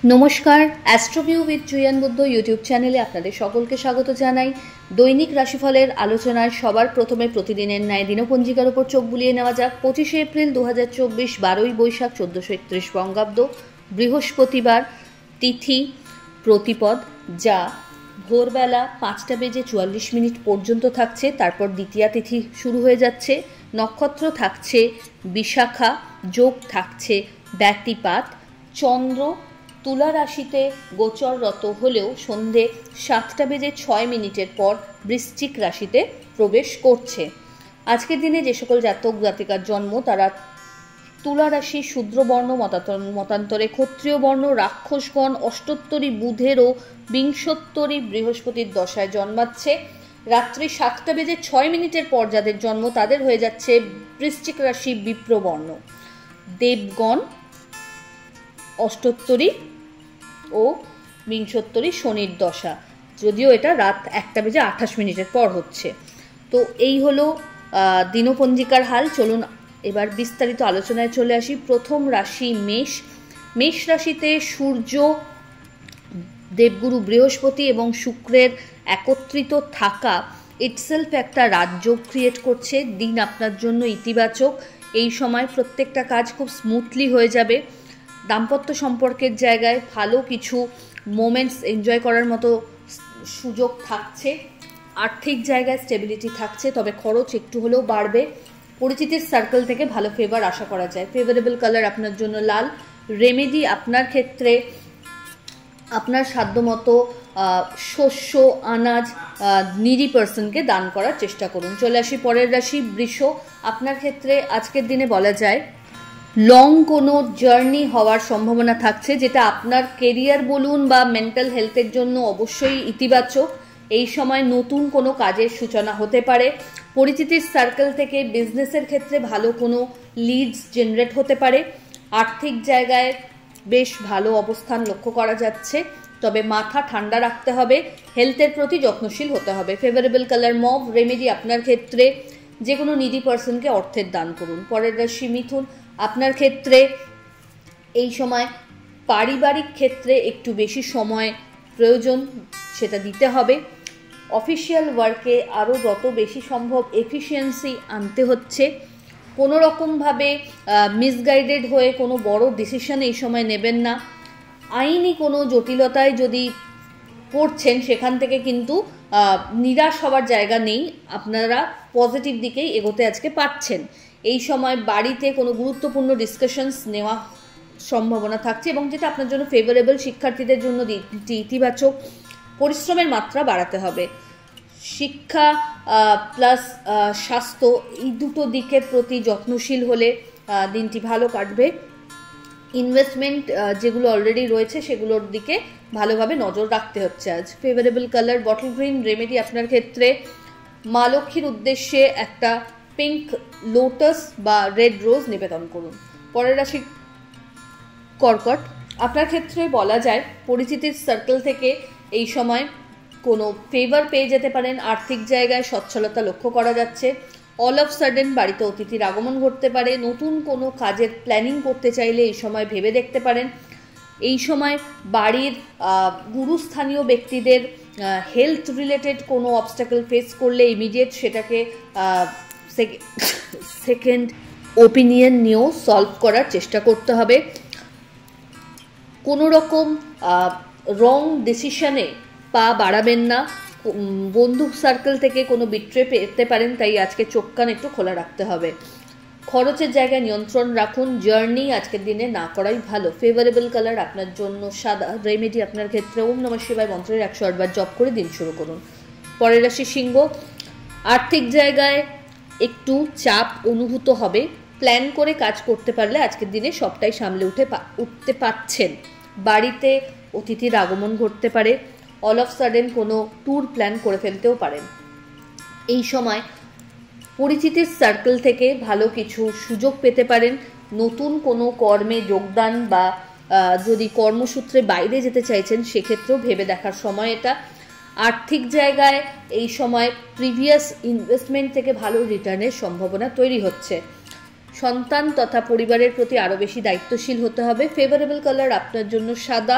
নমস্কার, অ্যাস্ট্রোভিউ with Juan Buddha YouTube চ্যানেলে আপনাদের সকলকে স্বাগত জানাই। দৈনিক রাশিফলের আলোচনায় সবার প্রথমে প্রতিদিনের ন্যায় দিনপঞ্জিকার উপর চোখ বুলিয়ে নেওয়া যাক। 25শে এপ্রিল 2024, 12ই বৈশাখ 1431 বঙ্গাব্দ, বৃহস্পতিবার, তিথি প্রতিপদ, যা ভোরবেলা 5:44 পর্যন্ত থাকছে। তারপর দ্বিতীয়া তিথি শুরু হয়ে যাচ্ছে। নক্ষত্র থাকছে বিশাখা, যোগ থাকছে ব্যতিপাত। চন্দ্র তুলা রাশিতে গোচররত হলেও সন্ধে 7:06 পর বৃশ্চিক রাশিতে প্রবেশ করছে। আজকের দিনে যে সকল জাতক জাতিকার জন্ম তারা তুলা রাশি, শূদ্রবর্ণ, মতান্তরে ক্ষত্রিয় বর্ণ, রাক্ষসগণ, অষ্টোত্তরী বুধের ও বিংশোত্তরী বৃহস্পতির দশায় জন্মাচ্ছে। রাত্রি 7:06 পর যাদের জন্ম তাদের হয়ে যাচ্ছে বৃশ্চিক রাশি, বিপ্রবর্ণ, দেবগণ, অষ্টোত্তরী ও বিংশোত্তরী শনির দশা, যদিও এটা রাত 1:28 পর হচ্ছে। তো এই হলো দিনপঞ্জিকার হাল। চলুন এবার বিস্তারিত আলোচনায় চলে আসি। প্রথম রাশি মেষ। মেষ রাশিতে সূর্য, দেবগুরু বৃহস্পতি এবং শুক্রের একত্রিত থাকা ইটসেলফ একটা রাজযোগ ক্রিয়েট করছে। দিন আপনার জন্য ইতিবাচক। এই সময় প্রত্যেকটা কাজ খুব স্মুথলি হয়ে যাবে। দাম্পত্য সম্পর্কের জায়গায় ভালো কিছু মোমেন্টস এনজয় করার মতো সুযোগ থাকছে। আর্থিক জায়গায় স্টেবিলিটি থাকছে, তবে খরচ একটু হলেও বাড়বে। পরিচিতির সার্কেল থেকে ভালো ফেভার আশা করা যায়। ফেভারেবল কালার আপনার জন্য লাল। রেমেডি আপনার ক্ষেত্রে আপনার সাধ্যমতো শস্য, আনাজ নিডি পার্সনকে দান করার চেষ্টা করুন। চলে আসি পরের রাশি বৃষ। আপনার ক্ষেত্রে আজকের দিনে বলা যায় লং কোনো জার্নি হওয়ার সম্ভাবনা থাকছে, যেটা আপনার কেরিয়ার বলুন বা মেন্টাল হেলথের জন্য অবশ্যই ইতিবাচক। এই সময় নতুন কোনো কাজের সূচনা হতে পারে। পরিচিতির সার্কেল থেকে বিজনেসের ক্ষেত্রে ভালো কোনো লিডস জেনারেট হতে পারে। আর্থিক জায়গায় বেশ ভালো অবস্থান লক্ষ্য করা যাচ্ছে, তবে মাথা ঠান্ডা রাখতে হবে। হেলথের প্রতি যত্নশীল হতে হবে। Favourable colour mauve. রেমেডি আপনার ক্ষেত্রে যে কোনো নিডি পার্সনকে অর্থের দান করুন। পরের রাশি মিথুন। আপনার ক্ষেত্রে এই সময় পারিবারিক ক্ষেত্রে একটু বেশি সময় প্রয়োজন, সেটা দিতে হবে। অফিসিয়াল ওয়ার্কে আরও যত বেশি সম্ভব এফিসিয়েন্সি আনতে হচ্ছে। কোনো রকমভাবে মিসগাইডেড হয়ে কোনো বড় ডিসিশন এই সময় নেবেন না। আইনি কোনো জটিলতায় যদি পড়ছেন সেখান থেকে কিন্তু নিরাশ হওয়ার জায়গা নেই। আপনারা পজিটিভ দিকেই এগোতে আজকে পারছেন। এই সময় বাড়িতে কোনো গুরুত্বপূর্ণ ডিসকাশনস নেওয়া সম্ভাবনা থাকছে, এবং যেটা আপনার জন্য ফেভারেবল। শিক্ষার্থীদের জন্য ইতিবাচক। পরিশ্রমের মাত্রা বাড়াতে হবে। শিক্ষা প্লাস স্বাস্থ্য, এই দুটো দিকের প্রতি যত্নশীল হলে দিনটি ভালো কাটবে। ইনভেস্টমেন্ট যেগুলো অলরেডি রয়েছে সেগুলোর দিকে ভালোভাবে নজর রাখতে হচ্ছে আজ। Favourable colour bottle green. Remedy আপনার ক্ষেত্রে মা লক্ষ্মীর উদ্দেশ্যে একটা পিঙ্ক লোটাস বা রেড রোজ নিবেদন করুন। পরের রাশি কর্কট। আপনার ক্ষেত্রে বলা যায় পরিচিতির সার্কেল থেকে এই সময় কোনো ফেভার পেয়ে যেতে পারেন। আর্থিক জায়গায় সচ্ছলতা লক্ষ্য করা যাচ্ছে। অল অফ সাডেন বাড়িতে অতিথির আগমন ঘটতে পারে। নতুন কোনো কাজের প্ল্যানিং করতে চাইলে এই সময় ভেবে দেখতে পারেন। এই সময় বাড়ির গুরুস্থানীয় ব্যক্তিদের হেলথ রিলেটেড কোনো অবস্টাকল ফেস করলে ইমিডিয়েট সেটাকে সেকেন্ড ওপিনিয়ন নিয়েও সলভ করার চেষ্টা করতে হবে। কোনো রকম রং ডিসিশনে পা বাড়াবেন না। বন্ধু সার্কেল থেকে কোনো বিট্রে পেতে পারেন, তাই আজকে চোখ কান একটু খোলা রাখতে হবে। খরচের জায়গায় নিয়ন্ত্রণ রাখুন। জার্নি আজকের দিনে না করাই ভালো। ফেভারেবল কালার আপনার জন্য সাদা। রেমেডি আপনার ক্ষেত্রে ওম নমঃ শিবায় মন্ত্রের 108 বার জপ করে দিন শুরু করুন। পরের রাশি সিংহ। আর্থিক জায়গায় একটু চাপ অনুভূত হবে। প্ল্যান করে কাজ করতে পারলে আজকের দিনে সবটাই সামলে উঠতে পারছেন। বাড়িতে অতিথির আগমন ঘটতে পারে। অল অফ সাডেন কোনো ট্যুর প্ল্যান করে ফেলতেও পারেন। এই সময় পরিচিতির সার্কেল থেকে ভালো কিছু সুযোগ পেতে পারেন। নতুন কোনো কর্মে যোগদান বা যদি কর্মসূত্রে বাইরে যেতে চাইছেন সেক্ষেত্রেও ভেবে দেখার সময় এটা। আর্থিক জায়গায় এই সময় প্রিভিয়াস ইনভেস্টমেন্ট থেকে ভালো রিটার্নের সম্ভাবনা তৈরি হচ্ছে। সন্তান তথা পরিবারের প্রতি আরও বেশি দায়িত্বশীল হতে হবে। ফেভারেবল কালার আপনার জন্য সাদা।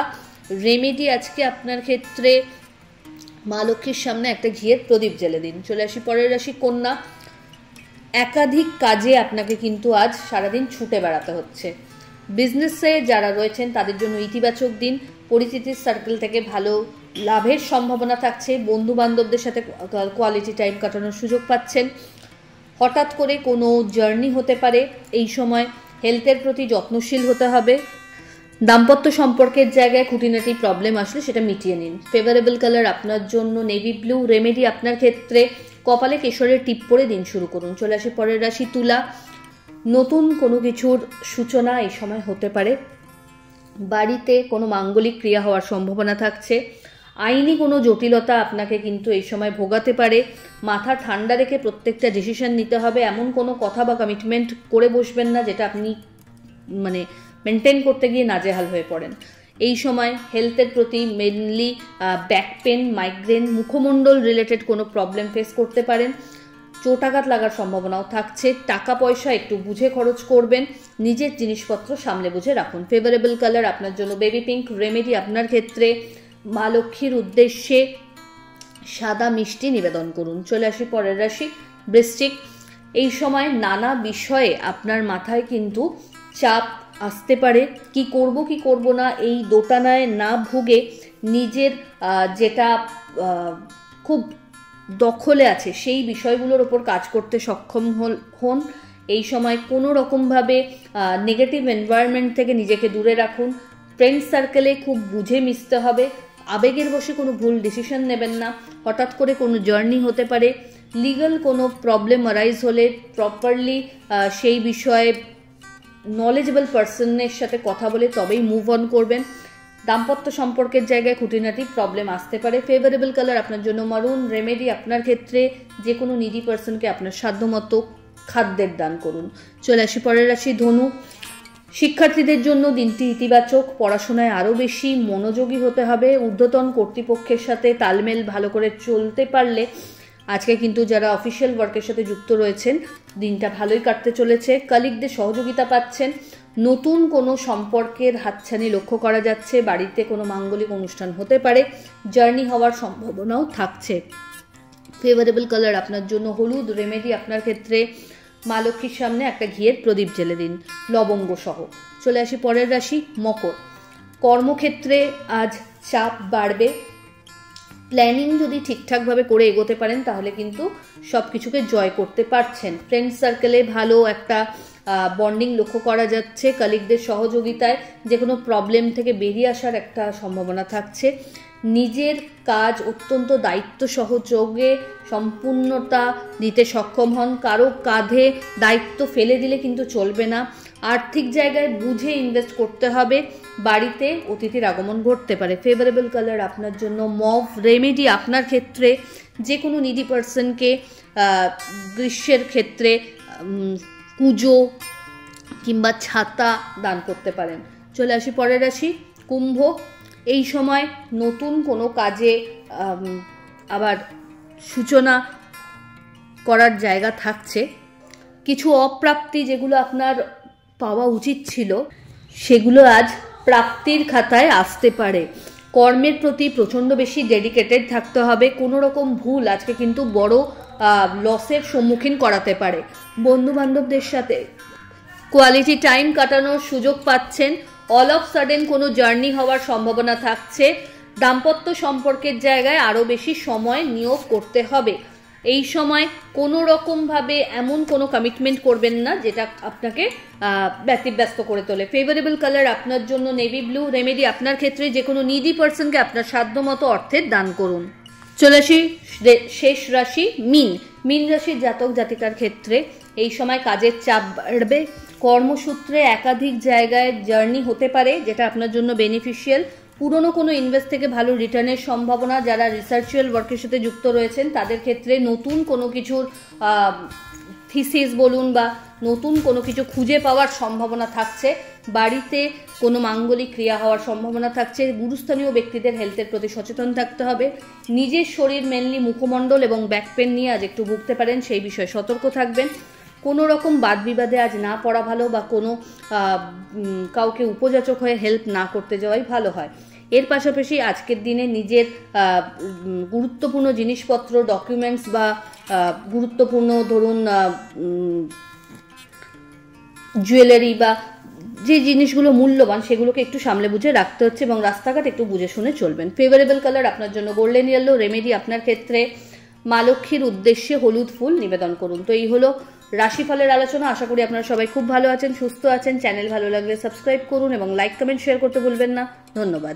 রেমেডি আজকে আপনার ক্ষেত্রে মা লক্ষ্মীর সামনে একটা ঘিয়ের প্রদীপ জ্বেলে দিন। চলে আসি পরের রাশি কন্যা। একাধিক কাজে আপনাকে কিন্তু আজ সারাদিন ছুটে বেড়াতে হচ্ছে। বিজনেসে যারা রয়েছেন তাদের জন্য ইতিবাচক দিন। পরিচিতির সার্কেল থেকে ভালো লাভের সম্ভাবনা থাকছে। বন্ধু বান্ধবদের সাথে কোয়ালিটি টাইম কাটানোর সুযোগ পাচ্ছেন। হঠাৎ করে কোনো জার্নি হতে পারে। এই সময় হেলথের প্রতি যত্নশীল হতে হবে। দাম্পত্য সম্পর্কের জায়গায় খুঁটিনাটি প্রবলেম আসলে সেটা মিটিয়ে নিন। ফেভারেবল কালার আপনার জন্য নেভি ব্লু। রেমেডি আপনার ক্ষেত্রে কপালে কেশরের টিপ পরে দিন শুরু করুন। চলে আসি পরের রাশি তুলা। নতুন কোনো কিছুর সূচনা এই সময় হতে পারে। বাড়িতে কোনো মাঙ্গলিক ক্রিয়া হওয়ার সম্ভাবনা থাকছে। আইনি কোনো জটিলতা আপনাকে কিন্তু এই সময় ভোগাতে পারে। মাথা ঠান্ডা রেখে প্রত্যেকটা ডিসিশন নিতে হবে। এমন কোনো কথা বা কমিটমেন্ট করে বসবেন না যেটা আপনি মেনটেন করতে গিয়ে নাজেহাল হয়ে পড়েন। এই সময় হেলথের প্রতি মেনলি ব্যাক পেন, মাইগ্রেন, মুখমণ্ডল রিলেটেড কোনো প্রবলেম ফেস করতে পারেন। চোটাঘাত লাগার সম্ভাবনাও থাকছে। টাকা পয়সা একটু বুঝে খরচ করবেন। নিজের জিনিসপত্র সামলে বুঝে রাখুন। ফেভারেবল কালার আপনার জন্য বেবি পিঙ্ক। রেমেডি আপনার ক্ষেত্রে মা লক্ষ্মীর উদ্দেশ্যে সাদা মিষ্টি নিবেদন করুন। চলে আসি পরের রাশি বৃশ্চিক। এই সময় নানা বিষয়ে আপনার মাথায় কিন্তু চাপ আসতে পারে। কি করব কি করব না এই দোটানায় না ভুগে নিজের যেটা খুব দখলে আছে সেই বিষয়গুলোর ওপর কাজ করতে সক্ষম হন। এই সময় কোনো রকমভাবে নেগেটিভ এনভায়রনমেন্ট থেকে নিজেকে দূরে রাখুন। ফ্রেন্ড সার্কেলে খুব বুঝে মিশতে হবে। আবেগের বসে কোনো ভুল ডিসিশন নেবেন না। হঠাৎ করে কোনো জার্নি হতে পারে। লিগাল কোনো প্রবলেম অ্যারাইজ হলে প্রপারলি সেই বিষয়ে নলেজেবল পার্সনের সাথে কথা বলে তবেই মুভ অন করবেন। দাম্পত্য সম্পর্কের জায়গায় খুঁটিনাটি প্রবলেম আসতে পারে। ফেভারেবল কালার আপনার জন্য মারুন। রেমেডি আপনার ক্ষেত্রে যে কোনো নিডি পার্সনকে আপনার সাধ্যমতো খাদ্যের দান করুন। চলে আসি পরের রাশি ধনু। শিক্ষার্থীদের জন্য দিনটি ইতিবাচক। পড়াশোনায় আরও বেশি মনোযোগী হতে হবে। ঊর্ধ্বতন কর্তৃপক্ষের সাথে তালমেল ভালো করে চলতে পারলে আজকে কিন্তু যারা অফিসিয়াল ওয়ার্কের সাথে যুক্ত রয়েছেন দিনটা ভালোই কাটতে চলেছে। কলিগদের সহযোগিতা পাচ্ছেন। নতুন কোনো সম্পর্কের হাতছানি লক্ষ্য করা যাচ্ছে। বাড়িতে কোনো মাঙ্গলিক অনুষ্ঠান হতে পারে। জার্নি হওয়ার সম্ভাবনাও থাকছে। ফেভারেবল কালার আপনার জন্য হলুদ। রেমেডি আপনার ক্ষেত্রে মা লক্ষ্মীর সামনে একটা ঘিয়ের প্রদীপ জ্বেলে দিন লবঙ্গ সহ। চলে আসি পরের রাশি মকর। কর্মক্ষেত্রে আজ চাপ বাড়বে। প্ল্যানিং যদি ঠিকঠাকভাবে করে এগোতে পারেন তাহলে কিন্তু সব কিছুকে জয় করতে পারছেন। ফ্রেন্ড সার্কেলে ভালো একটা বন্ডিং লক্ষ্য করা যাচ্ছে। কলিগদের সহযোগিতায় যে কোনো প্রবলেম থেকে বেরিয়ে আসার একটা সম্ভাবনা থাকছে। নিজের কাজ অত্যন্ত দায়িত্ব সহযোগে সম্পূর্ণতা দিতে সক্ষম হন। কারো কাঁধে দায়িত্ব ফেলে দিলে কিন্তু চলবে না। আর্থিক জায়গায় বুঝে ইনভেস্ট করতে হবে। বাড়িতে অতিথির আগমন ঘটতে পারে। ফেভারেবল কালার আপনার জন্য মভ। রেমেডি আপনার ক্ষেত্রে যে কোনো নিডি পার্সনকে গ্রীষ্মের ক্ষেত্রে কুজো কিংবা ছাতা দান করতে পারেন। চলে আসি পরের রাশি কুম্ভ। এই সময় নতুন কোনো কাজে আবার সূচনা করার জায়গা থাকছে। কিছু অপ্রাপ্তি যেগুলো আপনার পাওয়া উচিত ছিল সেগুলো আজ প্রাপ্তির খাতায় আসতে পারে। কর্মের প্রতি প্রচণ্ড বেশি ডেডিকেটেড থাকতে হবে। কোনো রকম ভুল আজকে কিন্তু বড় লসের সম্মুখীন করাতে পারে। বন্ধু বান্ধবদের সাথে কোয়ালিটি টাইম কাটানোর সুযোগ পাচ্ছেন। অল অফ সাডেন কোনো জার্নি হওয়ার সম্ভাবনা থাকছে। দাম্পত্য সম্পর্কের জায়গায় আরও বেশি সময় নিয়োগ করতে হবে। এই সময় কোনো রকমভাবে এমন কোনো কমিটমেন্ট করবেন না যেটা আপনাকে ব্যতিব্যস্ত করে তোলে। ফেভারেবল কালার আপনার জন্য নেভি ব্লু। রেমেডি আপনার ক্ষেত্রে যে কোনো নিডি পার্সনকে আপনার সাধ্যমতো অর্থের দান করুন। চলে আসি শেষ রাশি মীন। মীন রাশির জাতক জাতিকার ক্ষেত্রে এই সময় কাজের চাপ বাড়বে। কর্মসূত্রে একাধিক জায়গায় জার্নি হতে পারে যেটা আপনার জন্য বেনিফিশিয়াল। পুরনো কোনো ইনভেস্ট থেকে ভালো রিটার্নের সম্ভাবনা। যারা রিসার্চুয়াল ওয়ার্কের সাথে যুক্ত রয়েছেন তাদের ক্ষেত্রে নতুন কোনো কিছুর থিসিস বলুন বা নতুন কোনো কিছু খুঁজে পাওয়ার সম্ভাবনা থাকছে। বাড়িতে কোনো মাঙ্গলিক ক্রিয়া হওয়ার সম্ভাবনা থাকছে। গুরুস্থানীয় ব্যক্তিদের হেলথের প্রতি সচেতন থাকতে হবে। নিজের শরীর মেনলি মুখমণ্ডল এবং ব্যাক পেন নিয়ে আজ একটু ভুগতে পারেন, সেই বিষয়ে সতর্ক থাকবেন। কোনো রকম বাদ বিবাদে আজ না পড়া ভালো, বা কোনো কাউকে উপযাচক হয়ে হেল্প না করতে যাওয়াই ভালো হয়। এর পাশাপাশি আজকের দিনে নিজের গুরুত্বপূর্ণ জিনিসপত্র, ডকুমেন্টস বা গুরুত্বপূর্ণ ধরুন জুয়েলারি বা যে জিনিসগুলো মূল্যবান সেগুলোকে একটু সামলে বুঝে রাখতে হচ্ছে, এবং রাস্তাঘাট একটু বুঝে শুনে চলবেন। ফেভারেবল কালার আপনার জন্য গোল্ডেন ইয়েলো। রেমেডি আপনার ক্ষেত্রে মা লক্ষ্মীর উদ্দেশ্যে হলুদ ফুল নিবেদন করুন। তো এই হলো রাশিফলের আলোচনা। আশা করি আপনারা সবাই খুব ভালো আছেন, সুস্থ আছেন। চ্যানেল ভালো লাগলে সাবস্ক্রাইব করুন এবং লাইক, কমেন্ট, শেয়ার করতে ভুলবেন না। ধন্যবাদ।